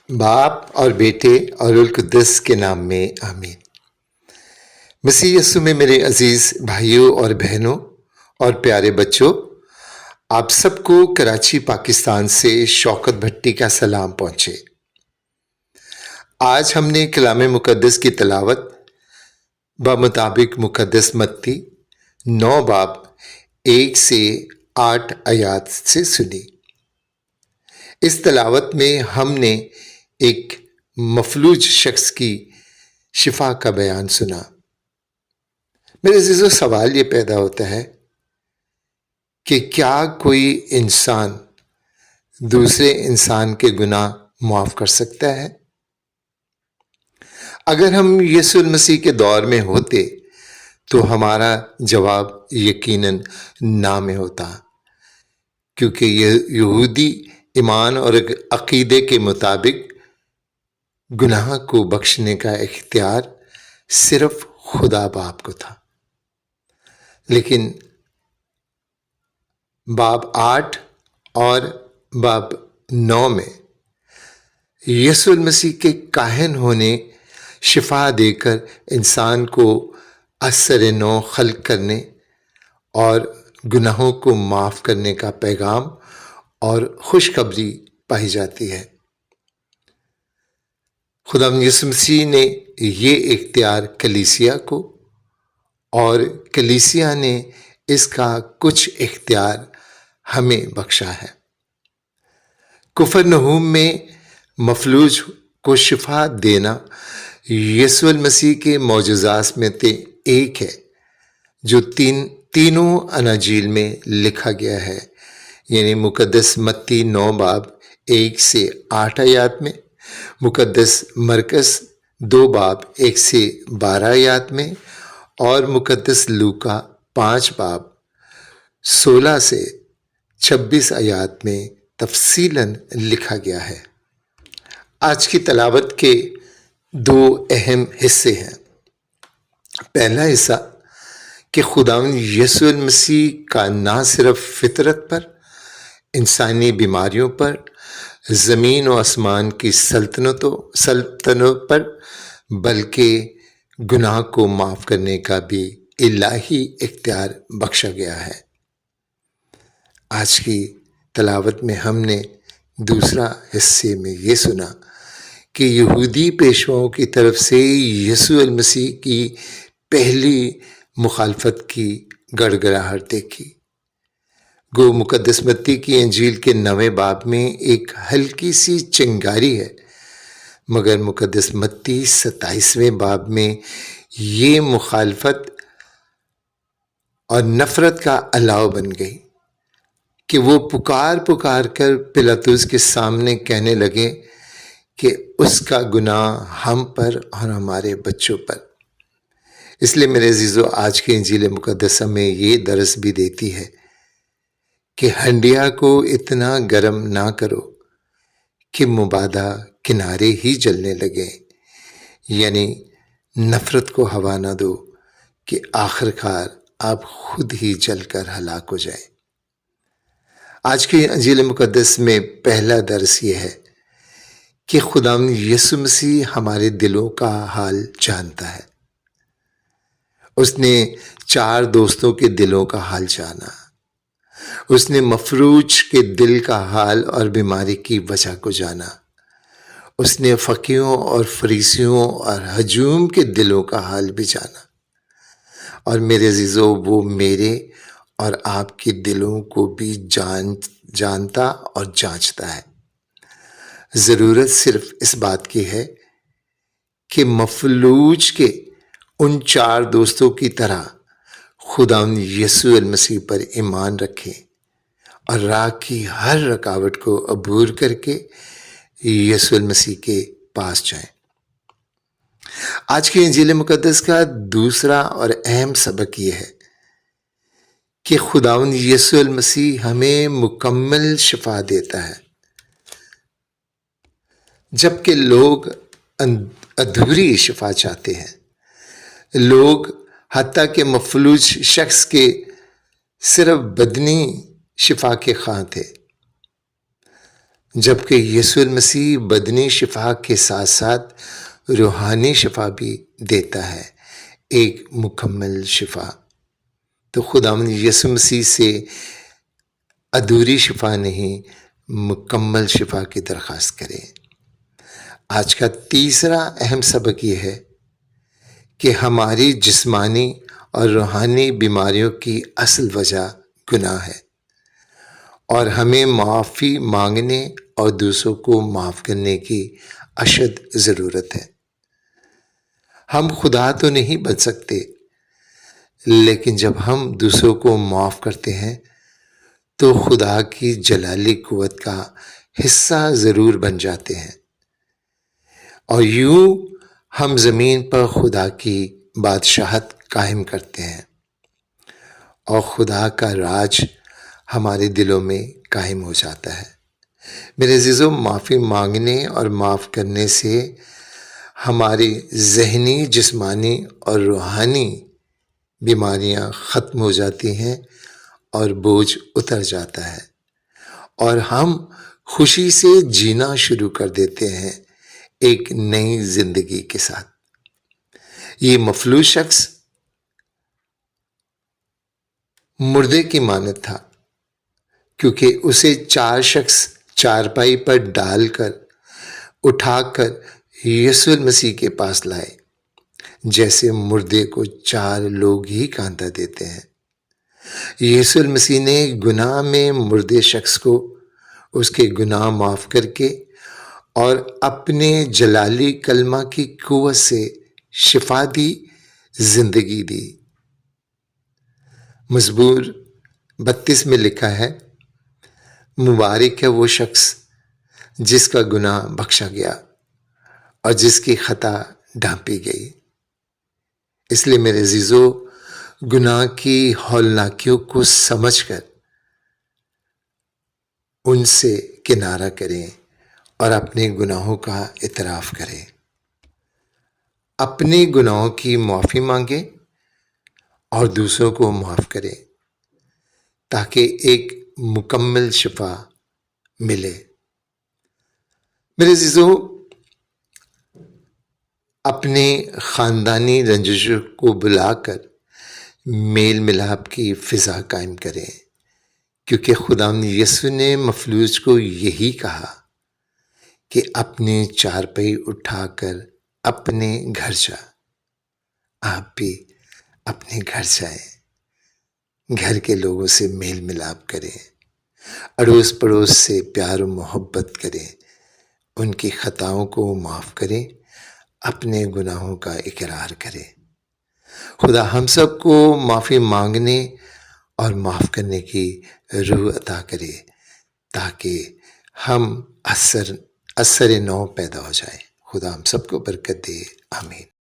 باپ اور بیٹے اور القدس کے نام میں آمین۔ مسیح یسوع میں میرے عزیز بھائیوں اور بہنوں اور پیارے بچوں، آپ سب کو کراچی پاکستان سے شوکت بھٹی کا سلام پہنچے۔ آج ہم نے کلام مقدس کی تلاوت بمطابق مقدس متی 9 باب 1 سے 8 آیات سے سنی۔ اس تلاوت میں ہم نے ایک مفلوج شخص کی شفا کا بیان سنا۔ میرے عزیزو، سوال یہ پیدا ہوتا ہے کہ کیا کوئی انسان دوسرے انسان کے گناہ معاف کر سکتا ہے؟ اگر ہم یسوع المسیح کے دور میں ہوتے تو ہمارا جواب یقیناً نہ میں ہوتا، کیونکہ یہ یہودی ایمان اور عقیدے کے مطابق گناہ کو بخشنے کا اختیار صرف خدا باپ کو تھا۔ لیکن باب 8 اور باب 9 میں یسوع المسیح کے کاہن ہونے، شفا دے کر انسان کو اثر نو خلق کرنے اور گناہوں کو معاف کرنے کا پیغام اور خوشخبری پائی جاتی ہے۔ خدا یسوع مسیح نے یہ اختیار کلیسیا کو اور کلیسیا نے اس کا کچھ اختیار ہمیں بخشا ہے۔ کفرنہوم میں مفلوج کو شفا دینا یسوع المسیح کے معجزات میں سے ایک ہے جو تینوں اناجیل میں لکھا گیا ہے، یعنی مقدس متی 9 باب 1 سے 8 آیات میں، مقدس مرکز 2 باب 1 سے 12 آیات میں، اور مقدس لوکا 5 باب 16 سے 26 آیات میں تفصیلاً لکھا گیا ہے۔ آج کی تلاوت کے 2 اہم حصے ہیں۔ پہلا حصہ کہ خداوند یسوع المسیح کا نہ صرف فطرت پر، انسانی بیماریوں پر، زمین و آسمان کی سلطنتوں پر، بلکہ گناہ کو معاف کرنے کا بھی الہی اختیار بخشا گیا ہے۔ آج کی تلاوت میں ہم نے دوسرا حصے میں یہ سنا کہ یہودی پیشواؤں کی طرف سے یسوع المسیح کی پہلی مخالفت کی گڑگڑاہٹ دیکھی۔ گو مقدس متی کی انجیل کے 9 باب میں ایک ہلکی سی چنگاری ہے، مگر مقدس متی 27 باب میں یہ مخالفت اور نفرت کا الاؤ بن گئی کہ وہ پکار کر پلاطس کے سامنے کہنے لگے کہ اس کا گناہ ہم پر اور ہمارے بچوں پر۔ اس لیے میرے عزیزو، آج کی انجیل مقدسہ میں یہ درس بھی دیتی ہے کہ ہنڈیا کو اتنا گرم نہ کرو کہ مبادا کنارے ہی جلنے لگے، یعنی نفرت کو ہوا نہ دو کہ آخر کار آپ خود ہی جل کر ہلاک ہو جائیں۔ آج کی انجیل مقدس میں پہلا درس یہ ہے کہ خداوند یسوع مسیح ہمارے دلوں کا حال جانتا ہے۔ اس نے 4 دوستوں کے دلوں کا حال جانا۔ اس نے مفلوج کے دل کا حال اور بیماری کی وجہ کو جانا۔ اس نے فقیہوں اور فریسیوں اور ہجوم کے دلوں کا حال بھی جانا۔ اور میرے عزیزو، وہ میرے اور آپ کے دلوں کو بھی جانتا اور جانچتا ہے۔ ضرورت صرف اس بات کی ہے کہ مفلوج کے ان 4 دوستوں کی طرح خداوند یسوع المسیح پر ایمان رکھیں اور راہ کی ہر رکاوٹ کو عبور کر کے یسوع المسیح کے پاس جائیں۔ آج کی انجیل مقدس کا دوسرا اور اہم سبق یہ ہے کہ خداوند یسوع المسیح ہمیں مکمل شفا دیتا ہے، جبکہ لوگ ادھوری شفا چاہتے ہیں۔ لوگ حتیٰ کہ مفلوج شخص کے صرف بدنی شفا کے خواہاں تھے۔ جبکہ یسوع المسیح بدنی شفا کے ساتھ ساتھ روحانی شفا بھی دیتا ہے، ایک مکمل شفا۔ تو خداوند یسوع مسیح سے ادھوری شفا نہیں، مکمل شفا کی درخواست کریں۔ آج کا تیسرا اہم سبق یہ ہے کہ ہماری جسمانی اور روحانی بیماریوں کی اصل وجہ گناہ ہے، اور ہمیں معافی مانگنے اور دوسروں کو معاف کرنے کی اشد ضرورت ہے۔ ہم خدا تو نہیں بن سکتے، لیکن جب ہم دوسروں کو معاف کرتے ہیں تو خدا کی جلالی قوت کا حصہ ضرور بن جاتے ہیں، اور یوں ہم زمین پر خدا کی بادشاہت قائم کرتے ہیں، اور خدا کا راج ہمارے دلوں میں قائم ہو جاتا ہے۔ میرے عزیزو، معافی مانگنے اور معاف کرنے سے ہماری ذہنی، جسمانی اور روحانی بیماریاں ختم ہو جاتی ہیں اور بوجھ اتر جاتا ہے، اور ہم خوشی سے جینا شروع کر دیتے ہیں ایک نئی زندگی کے ساتھ۔ یہ مفلوج شخص مردے کی مانند تھا، کیونکہ اسے 4 شخص چارپائی پر ڈال کر اٹھا کر یسوع المسیح کے پاس لائے، جیسے مردے کو 4 لوگ ہی کاندھا دیتے ہیں۔ یسوع المسیح نے گناہ میں مردے شخص کو اس کے گناہ معاف کر کے اور اپنے جلالی کلمہ کی قوت سے شفا دی، زندگی دی۔ مزمور 32 میں لکھا ہے، مبارک ہے وہ شخص جس کا گناہ بخشا گیا اور جس کی خطا ڈھانپی گئی۔ اس لیے میرے عزیزو، گناہ کی ہولناکیوں کو سمجھ کر ان سے کنارہ کریں اور اپنے گناہوں کا اعتراف کریں، اپنے گناہوں کی معافی مانگیں اور دوسروں کو معاف کریں، تاکہ ایک مکمل شفا ملے۔ میرے عزیزو، اپنے خاندانی رنجشوں کو بلا کر میل ملاپ کی فضا قائم کریں، کیونکہ خداوند یسوع نے مفلوج کو یہی کہا کہ اپنے چارپائی اٹھا کر اپنے گھر جا۔ آپ بھی اپنے گھر جائیں، گھر کے لوگوں سے میل ملاپ کریں، اڑوس پڑوس سے پیار و محبت کریں، ان کی خطاؤں کو معاف کریں، اپنے گناہوں کا اقرار کریں۔ خدا ہم سب کو معافی مانگنے اور معاف کرنے کی روح عطا کرے، تاکہ ہم اثر نو پیدا ہو جائیں۔ خدا ہم سب کو برکت دے، آمین۔